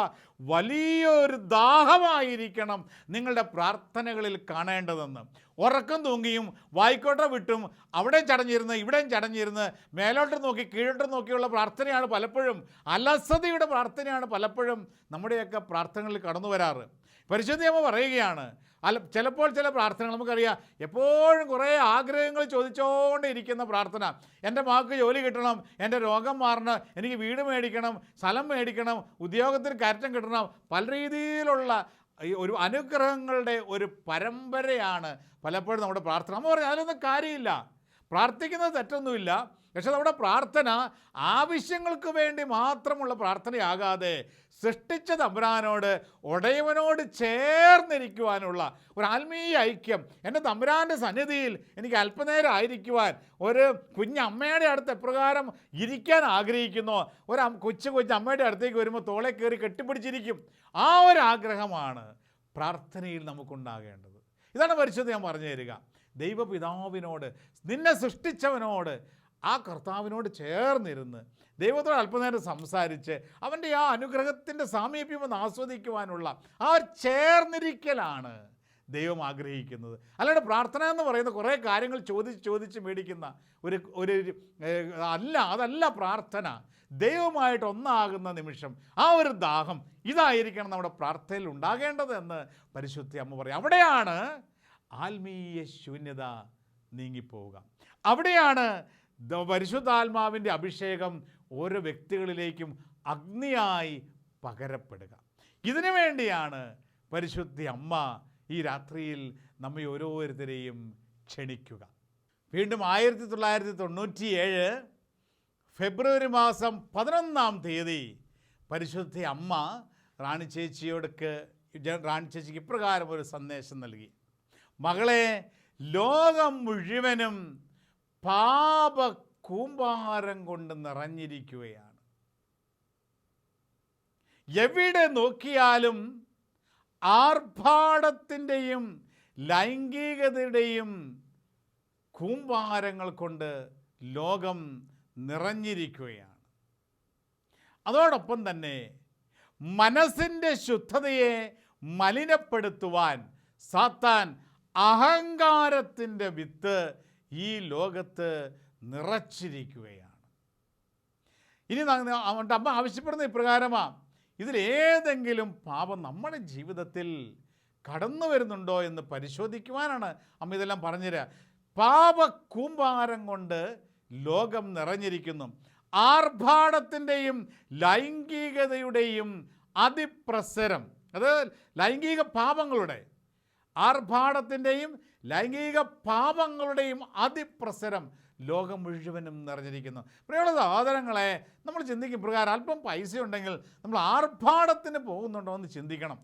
വലിയൊരു ദാഹമായിരിക്കണം നിങ്ങളുടെ പ്രാർത്ഥനകളിൽ കാണേണ്ടതെന്ന്. ഉറക്കം തൂങ്ങിയും വായിക്കോട്ട വിട്ടും അവിടെയും ചടഞ്ഞിരുന്ന് ഇവിടെയും ചടഞ്ഞിരുന്ന് മേലോട്ട് നോക്കി കീഴോട്ട് നോക്കിയുള്ള പ്രാർത്ഥനയാണ് പലപ്പോഴും, അലസതയുടെ പ്രാർത്ഥനയാണ് പലപ്പോഴും നമ്മുടെയൊക്കെ പ്രാർത്ഥനകളിൽ കടന്നു വരാറ്. പരിശുദ്ധയമ്മ പറയുകയാണ്, ചിലപ്പോൾ ചില പ്രാർത്ഥനകൾ നമുക്കറിയാം, എപ്പോഴും കുറേ ആഗ്രഹങ്ങൾ ചോദിച്ചുകൊണ്ടിരിക്കുന്ന പ്രാർത്ഥന. എൻ്റെ മകൾക്ക് ജോലി കിട്ടണം, എൻ്റെ രോഗം മാറണം, എനിക്ക് വീട് മേടിക്കണം, സ്ഥലം മേടിക്കണം, ഉദ്യോഗത്തിന് കയറ്റം കിട്ടണം, പല രീതിയിലുള്ള ഒരു അനുഗ്രഹങ്ങളുടെ ഒരു പരമ്പരയാണ് പലപ്പോഴും നമ്മുടെ പ്രാർത്ഥന. അമ്മ പറഞ്ഞു, അതിലൊന്നും കാര്യമില്ല, പ്രാർത്ഥിക്കുന്നത് തെറ്റൊന്നുമില്ല. പക്ഷെ നമ്മുടെ പ്രാർത്ഥന ആവശ്യങ്ങൾക്ക് വേണ്ടി മാത്രമുള്ള പ്രാർത്ഥനയാകാതെ സൃഷ്ടിച്ച തമ്പുരാനോട്, ഉടയവനോട് ചേർന്നിരിക്കുവാനുള്ള ഒരു ആത്മീയ ഐക്യം. എൻ്റെ തമ്പുരാൻ്റെ സന്നിധിയിൽ എനിക്ക് അല്പനേരം ആയിരിക്കുവാൻ, ഒരു കുഞ്ഞമ്മയുടെ അടുത്ത് എപ്രകാരം ഇരിക്കാൻ ആഗ്രഹിക്കുന്നോ, കൊച്ചു അമ്മയുടെ അടുത്തേക്ക് വരുമ്പോൾ തോളെ കയറി കെട്ടിപ്പിടിച്ചിരിക്കും. ആ ഒരു ആഗ്രഹമാണ് പ്രാർത്ഥനയിൽ നമുക്കുണ്ടാകേണ്ടത്. ഇതാണ് പരിശുദ്ധ ഞാൻ പറഞ്ഞു തരിക. ദൈവപിതാവിനോട്, നിന്നെ സൃഷ്ടിച്ചവനോട്, ആ കർത്താവിനോട് ചേർന്നിരുന്ന് ദൈവത്തോട് അല്പനേരം സംസാരിച്ച് അവൻ്റെ ആ അനുഗ്രഹത്തിൻ്റെ സാമീപ്യം ഒന്ന് ആസ്വദിക്കുവാനുള്ള ആ ചേർന്നിരിക്കലാണ് ദൈവം ആഗ്രഹിക്കുന്നത്. അല്ലാതെ പ്രാർത്ഥന എന്ന് പറയുന്ന കുറേ കാര്യങ്ങൾ ചോദിച്ച് മേടിക്കുന്ന അതല്ല പ്രാർത്ഥന. ദൈവമായിട്ട് ഒന്നാകുന്ന നിമിഷം, ആ ഒരു ദാഹം, ഇതായിരിക്കണം നമ്മുടെ പ്രാർത്ഥനയിൽ ഉണ്ടാകേണ്ടത് എന്ന് പരിശുദ്ധ അമ്മ പറയും. അവിടെയാണ് ആത്മീയ ശൂന്യത നീങ്ങിപ്പോവുക. അവിടെയാണ് പരിശുദ്ധാത്മാവിൻ്റെ അഭിഷേകം ഓരോ വ്യക്തികളിലേക്കും അഗ്നിയായി പകരപ്പെടുക. ഇതിനു വേണ്ടിയാണ് പരിശുദ്ധ അമ്മ ഈ രാത്രിയിൽ നമ്മെ ഓരോരുത്തരെയും ക്ഷണിക്കുക. വീണ്ടും 1997 ഫെബ്രുവരി മാസം 11 പരിശുദ്ധ അമ്മ റാണി ചേച്ചിക്ക് ഇപ്രകാരം ഒരു സന്ദേശം നൽകി. മകളെ, ലോകം മുഴുവനും പാപ കൂമ്പാരം കൊണ്ട് നിറഞ്ഞിരിക്കുകയാണ്. എവിടെ നോക്കിയാലും ആർഭാടത്തിൻ്റെയും ലൈംഗികതയുടെയും കൂമ്പാരങ്ങൾ കൊണ്ട് ലോകം നിറഞ്ഞിരിക്കുകയാണ്. അതോടൊപ്പം തന്നെ മനസ്സിൻ്റെ ശുദ്ധതയെ മലിനപ്പെടുത്തുവാൻ സാത്താൻ അഹങ്കാരത്തിൻ്റെ വിത്ത് ഈ ലോകത്ത് നിറച്ചിരിക്കുകയാണ്. ഇനി അമ്മ ആവശ്യപ്പെടുന്ന ഇപ്രകാരമാണ്, ഇതിലേതെങ്കിലും പാപം നമ്മുടെ ജീവിതത്തിൽ കടന്നു വരുന്നുണ്ടോ എന്ന് പരിശോധിക്കുവാനാണ് അമ്മ ഇതെല്ലാം പറഞ്ഞുതരിക. പാപക്കൂമ്പാരം കൊണ്ട് ലോകം നിറഞ്ഞിരിക്കുന്നു. ആർഭാടത്തിൻ്റെയും ലൈംഗികതയുടെയും അതിപ്രസരം, അത് ലൈംഗിക പാപങ്ങളുടെ, ആർഭാടത്തിൻ്റെയും ലൈംഗിക പാപങ്ങളുടെയും അതിപ്രസരം ലോകം മുഴുവനും നിറഞ്ഞിരിക്കുന്നു. പ്രിയമുള്ള സഹോദരങ്ങളെ, നമ്മൾ ചിന്തിക്കും പ്രകാരം അല്പം പൈസ ഉണ്ടെങ്കിൽ നമ്മൾ ആർഭാടത്തിന് പോകുന്നുണ്ടോ എന്ന് ചിന്തിക്കണം.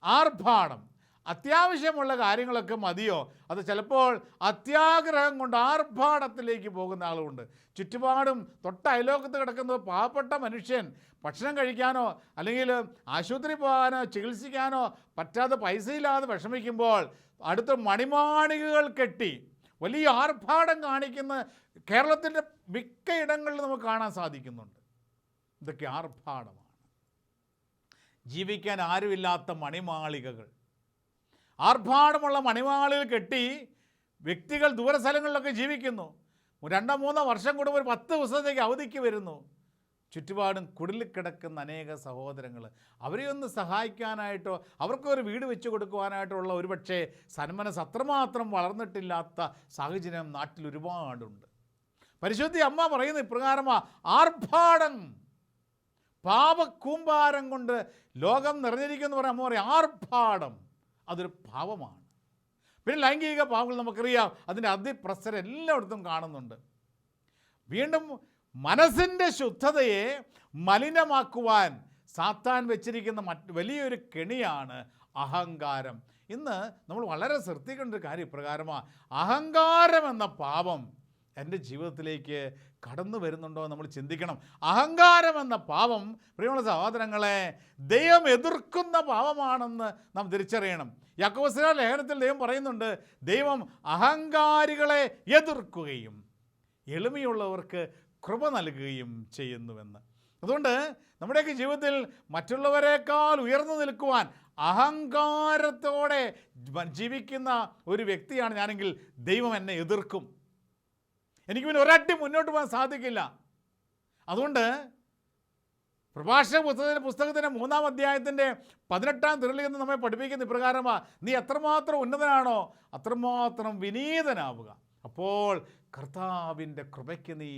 ആർഭാടം, അത്യാവശ്യമുള്ള കാര്യങ്ങളൊക്കെ മതിയോ? അത് ചിലപ്പോൾ അത്യാഗ്രഹം കൊണ്ട് ആർഭാടത്തിലേക്ക് പോകുന്ന ആളുമുണ്ട്. ചുറ്റുപാടും തൊട്ട അയലോക്കത്ത് കിടക്കുന്നത് പാവപ്പെട്ട മനുഷ്യൻ ഭക്ഷണം കഴിക്കാനോ അല്ലെങ്കിൽ ആശുപത്രി പോകാനോ ചികിത്സിക്കാനോ പറ്റാതെ പൈസയില്ലാതെ വിഷമിക്കുമ്പോൾ അടുത്ത മണിമാണികകൾ കെട്ടി വലിയ ആർഭാടം കാണിക്കുന്ന കേരളത്തിൻ്റെ മിക്ക ഇടങ്ങളിൽ നമുക്ക് കാണാൻ സാധിക്കുന്നുണ്ട്. ഇതൊക്കെ ആർഭാടമാണ്. ജീവിക്കാൻ ആരുമില്ലാത്ത മണിമാളികകൾ, ആർഭാടമുള്ള മണിമാളികൾ കെട്ടി വ്യക്തികൾ ദൂരസ്ഥലങ്ങളിലൊക്കെ ജീവിക്കുന്നു. 2-3 വർഷം കൂടുമ്പോൾ 10 ദിവസത്തേക്ക് അവധിക്ക് വരുന്നു. ചുറ്റുപാടും കുടിലിൽ കിടക്കുന്ന അനേക സഹോദരങ്ങൾ, അവരെ ഒന്ന് സഹായിക്കാനായിട്ടോ അവർക്കൊരു വീട് വെച്ച് കൊടുക്കുവാനായിട്ടുള്ള ഒരുപക്ഷെ സന്മനസ് അത്രമാത്രം വളർന്നിട്ടില്ലാത്ത സാഹചര്യം നാട്ടിൽ ഒരുപാടുണ്ട്. പരിശുദ്ധി അമ്മ പറയുന്നത് ഇപ്രകാരമാണ്: ആർഭാടം, പാപക്കൂമ്പാരം കൊണ്ട് ലോകം നിറഞ്ഞിരിക്കുന്നു പറയാം. അമ്മ പറയും ആർഭാടം അതൊരു പാപമാണ്. പിന്നെ ലൈംഗിക പാപങ്ങൾ നമുക്കറിയാം, അതിൻ്റെ അതിപ്രസരം എല്ലായിടത്തും കാണുന്നുണ്ട്. വീണ്ടും മനസ്സിൻ്റെ ശുദ്ധതയെ മലിനമാക്കുവാൻ സാത്താൻ വെച്ചിരിക്കുന്ന വലിയൊരു കെണിയാണ് അഹങ്കാരം. ഇന്ന് നമ്മൾ വളരെ ശ്രദ്ധിക്കേണ്ട ഒരു കാര്യം ഇപ്രകാരമാണ്: അഹങ്കാരം എന്ന പാപം എൻ്റെ ജീവിതത്തിലേക്ക് കടന്നു വരുന്നുണ്ടോ എന്ന് നമ്മൾ ചിന്തിക്കണം. അഹങ്കാരം എന്ന പാപം, പ്രിയമുള്ള സഹോദരങ്ങളെ, ദൈവം എതിർക്കുന്ന പാപമാണെന്ന് നാം തിരിച്ചറിയണം. യാക്കോബ് ലേഖനത്തിൽ ദൈവം പറയുന്നുണ്ട്, ദൈവം അഹങ്കാരികളെ എതിർക്കുകയും എളിമയുള്ളവർക്ക് കൃപ നൽകുകയും ചെയ്യുന്നുവെന്ന്. അതുകൊണ്ട് നമ്മുടെയൊക്കെ ജീവിതത്തിൽ മറ്റുള്ളവരെക്കാൾ ഉയർന്നു നിൽക്കുവാൻ അഹങ്കാരത്തോടെ ജീവിക്കുന്ന ഒരു വ്യക്തിയാണ് ഞാനെങ്കിൽ ദൈവം എന്നെ എതിർക്കും. എനിക്ക് പിന്നെ ഒരടി മുന്നോട്ട് പോകാൻ സാധിക്കില്ല. അതുകൊണ്ട് പ്രഭാഷക പുസ്തകത്തിൻ്റെ 3-ാം അധ്യായത്തിൻ്റെ 18-ാം തിരുളിൽ നിന്ന് നമ്മെ പഠിപ്പിക്കുന്ന ഇപ്രകാരമാണ്: നീ എത്രമാത്രം ഉന്നതനാണോ അത്രമാത്രം വിനീതനാവുക, അപ്പോൾ കർത്താവിൻ്റെ കൃപയ്ക്ക് നീ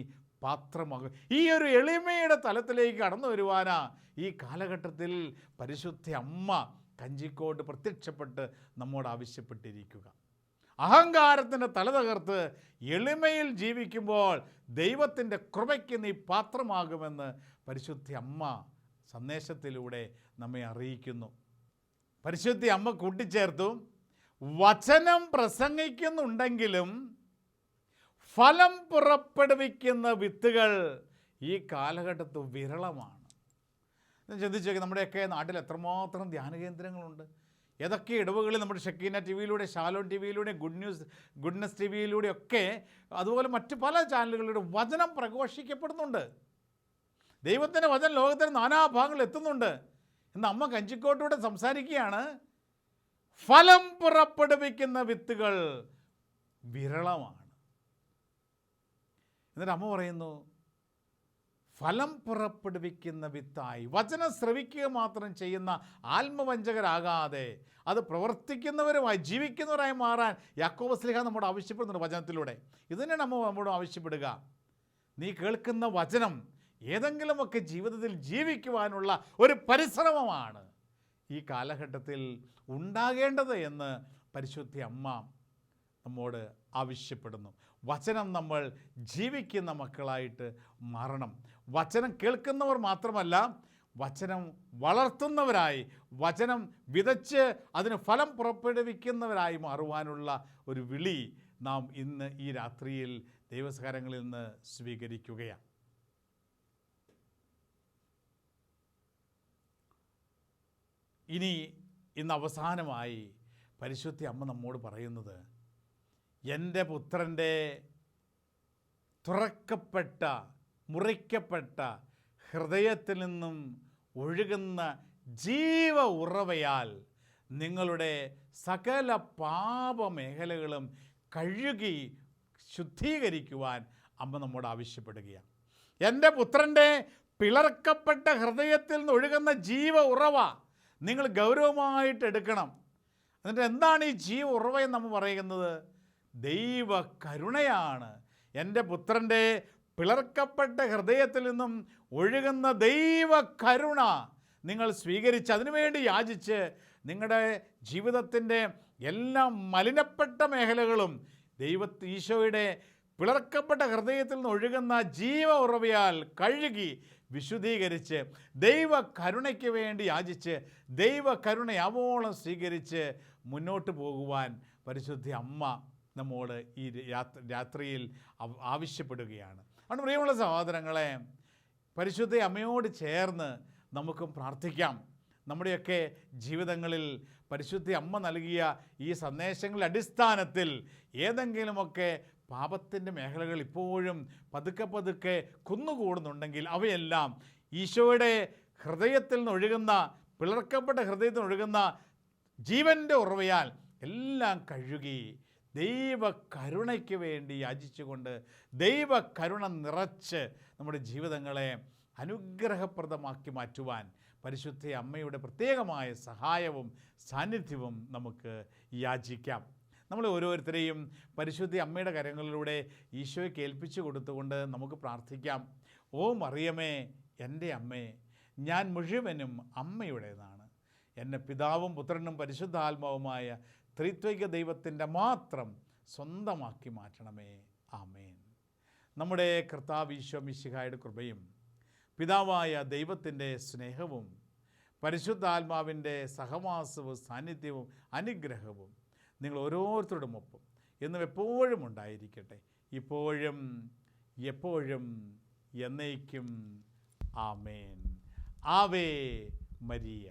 പാത്രമാകും. ഈ ഒരു എളിമയുടെ തലത്തിലേക്ക് കടന്നു വരുവാനാ ഈ കാലഘട്ടത്തിൽ പരിശുദ്ധ അമ്മ കഞ്ചിക്കോട് പ്രത്യക്ഷപ്പെട്ട് നമ്മോട് ആവശ്യപ്പെട്ടിരിക്കുക. അഹങ്കാരത്തിൻ്റെ തല തകർത്ത് എളിമയിൽ ജീവിക്കുമ്പോൾ ദൈവത്തിൻ്റെ കൃപയ്ക്ക് നീ പാത്രമാകുമെന്ന് പരിശുദ്ധ അമ്മ സന്ദേശത്തിലൂടെ നമ്മെ അറിയിക്കുന്നു. പരിശുദ്ധ അമ്മ കൂട്ടിച്ചേർത്തു, വചനം പ്രസംഗിക്കുന്നുണ്ടെങ്കിലും ഫലം പുറപ്പെടുവിക്കുന്ന വിത്തുകൾ ഈ കാലഘട്ടത്തിൽ വിരളമാണ്. ചിന്തിച്ചേക്ക്, നമ്മുടെയൊക്കെ നാട്ടിൽ എത്രമാത്രം ധ്യാന കേന്ദ്രങ്ങളുണ്ട്. ഏതൊക്കെ ഇടവുകളിൽ നമ്മുടെ ഷക്കീന ടി വിയിലൂടെ, ഷാലോൺ ടി വിയിലൂടെ, ഗുഡ്നസ് ടി വിയിലൂടെയൊക്കെ, അതുപോലെ മറ്റു പല ചാനലുകളിലൂടെ വചനം പ്രഘോഷിക്കപ്പെടുന്നുണ്ട്. ദൈവത്തിൻ്റെ വചനം ലോകത്തിൻ്റെ നാനാഭാഗങ്ങളിൽ എത്തുന്നുണ്ട്. ഇന്ന് അമ്മ കഞ്ചിക്കോട്ടൂടെ സംസാരിക്കുകയാണ്, ഫലം പുറപ്പെടുവിക്കുന്ന വിത്തുകൾ വിരളമാണ്. എന്നിട്ട് അമ്മ പറയുന്നു, ഫലം പുറപ്പെടുവിക്കുന്ന വിത്തായി വചനം ശ്രവിക്കുക മാത്രം ചെയ്യുന്ന ആത്മവഞ്ചകരാകാതെ അത് പ്രവർത്തിക്കുന്നവരുമായി ജീവിക്കുന്നവരായി മാറാൻ യാക്കോബ് ശ്ലീഹ നമ്മോട് ആവശ്യപ്പെടുന്നുണ്ട് വചനത്തിലൂടെ. ഇതിനാണ് നമ്മോട് ആവശ്യപ്പെടുക. നീ കേൾക്കുന്ന വചനം ഏതെങ്കിലുമൊക്കെ ജീവിതത്തിൽ ജീവിക്കുവാനുള്ള ഒരു പരിശ്രമമാണ് ഈ കാലഘട്ടത്തിൽ ഉണ്ടാകേണ്ടത് എന്ന് പരിശുദ്ധ അമ്മ നമ്മോട് ആവശ്യപ്പെടുന്നു. വചനം നമ്മൾ ജീവിക്കുന്ന മക്കളായിട്ട് മാറണം. വചനം കേൾക്കുന്നവർ മാത്രമല്ല, വചനം വളർത്തുന്നവരായി, വചനം വിതച്ച് അതിന് ഫലം പുറപ്പെടുവിക്കുന്നവരായി മാറുവാനുള്ള ഒരു വിളി നാം ഇന്ന് ഈ രാത്രിയിൽ ദൈവസഹാരങ്ങളിൽ നിന്ന് സ്വീകരിക്കുകയാണ്. ഇന്ന് അവസാനമായി പരിശുദ്ധ അമ്മ നമ്മോട് പറയുന്നത്, എൻ്റെ പുത്രൻ്റെ തുറക്കപ്പെട്ട മുറിക്കപ്പെട്ട ഹൃദയത്തിൽ നിന്നും ഒഴുകുന്ന ജീവ ഉറവയാൽ നിങ്ങളുടെ സകല പാപമേഖലകളും കഴുകി ശുദ്ധീകരിക്കുവാൻ അമ്മ നമ്മോട് ആവശ്യപ്പെടുകയാണ്. എൻ്റെ പുത്രൻ്റെ പിളർക്കപ്പെട്ട ഹൃദയത്തിൽ നിന്ന് ഒഴുകുന്ന ജീവ ഉറവ നിങ്ങൾ ഗൗരവമായിട്ട് എടുക്കണം. എന്നിട്ട് എന്താണ് ഈ ജീവ ഉറവയെന്ന് നമ്മൾ പറയുന്നത്? ദൈവ കരുണയാണ്. എൻ്റെ പുത്രൻ്റെ പിളർക്കപ്പെട്ട ഹൃദയത്തിൽ നിന്നും ഒഴുകുന്ന ദൈവ കരുണ നിങ്ങൾ സ്വീകരിച്ച് അതിനുവേണ്ടി യാചിച്ച് നിങ്ങളുടെ ജീവിതത്തിൻ്റെ എല്ലാ മലിനപ്പെട്ട മേഖലകളും ഈശോയുടെ പിളർക്കപ്പെട്ട ഹൃദയത്തിൽ നിന്ന് ഒഴുകുന്ന ജീവ ഉറവയാൽ കഴുകി വിശുദ്ധീകരിച്ച് ദൈവ കരുണയ്ക്ക് വേണ്ടി യാചിച്ച് ദൈവ കരുണയാവോളം സ്വീകരിച്ച് മുന്നോട്ട് പോകുവാൻ പരിശുദ്ധ അമ്മ നമ്മോട് ഈ രാത്രിയിൽ ആവശ്യപ്പെടുകയാണ്. അതുകൊണ്ട് പ്രിയമുള്ള സഹോദരങ്ങളെ, പരിശുദ്ധ അമ്മയോട് ചേർന്ന് നമുക്കും പ്രാർത്ഥിക്കാം. നമ്മുടെയൊക്കെ ജീവിതങ്ങളിൽ പരിശുദ്ധ അമ്മ നൽകിയ ഈ സന്ദേശങ്ങളുടെ അടിസ്ഥാനത്തിൽ ഏതെങ്കിലുമൊക്കെ പാപത്തിൻ്റെ മേഖലകൾ ഇപ്പോഴും പതുക്കെ പതുക്കെ കുന്നുകൂടുന്നുണ്ടെങ്കിൽ അവയെല്ലാം ഈശോയുടെ ഹൃദയത്തിൽ നിന്ന് ഒഴുകുന്ന പിളർക്കപ്പെട്ട ഹൃദയത്തിൽ ഒഴുകുന്ന ജീവൻ്റെ ഉറവയാൽ എല്ലാം കഴുകി ദൈവ കരുണയ്ക്ക് വേണ്ടി യാചിച്ചുകൊണ്ട് ദൈവ കരുണ നിറച്ച് നമ്മുടെ ജീവിതങ്ങളെ അനുഗ്രഹപ്രദമാക്കി മാറ്റുവാൻ പരിശുദ്ധ അമ്മയുടെ പ്രത്യേകമായ സഹായവും സാന്നിധ്യവും നമുക്ക് യാചിക്കാം. നമ്മൾ ഓരോരുത്തരെയും പരിശുദ്ധ അമ്മയുടെ കരങ്ങളിലൂടെ ഈശോയ്ക്ക് ഏൽപ്പിച്ചു കൊടുത്തുകൊണ്ട് നമുക്ക് പ്രാർത്ഥിക്കാം. ഓ മറിയമേ, എൻ്റെ അമ്മേ, ഞാൻ മുഴുവനും അമ്മയുടേതാണ്. എന്നെ പിതാവും പുത്രനും പരിശുദ്ധാത്മാവുമായ ത്രിത്വൈക ദൈവത്തിൻ്റെ മാത്രം സ്വന്തമാക്കി മാറ്റണമേ. ആമേൻ. നമ്മുടെ കർത്താവ് ഈശോ മിശിഹായുടെ കൃപയും പിതാവായ ദൈവത്തിൻ്റെ സ്നേഹവും പരിശുദ്ധാത്മാവിൻ്റെ സഹവാസവും സാന്നിധ്യവും അനുഗ്രഹവും നിങ്ങൾ ഓരോരുത്തരുടെയും ഒപ്പം എന്നും എപ്പോഴും ഉണ്ടായിരിക്കട്ടെ, ഇപ്പോഴും എപ്പോഴും എന്നേക്കും. ആമേൻ. Ave Maria.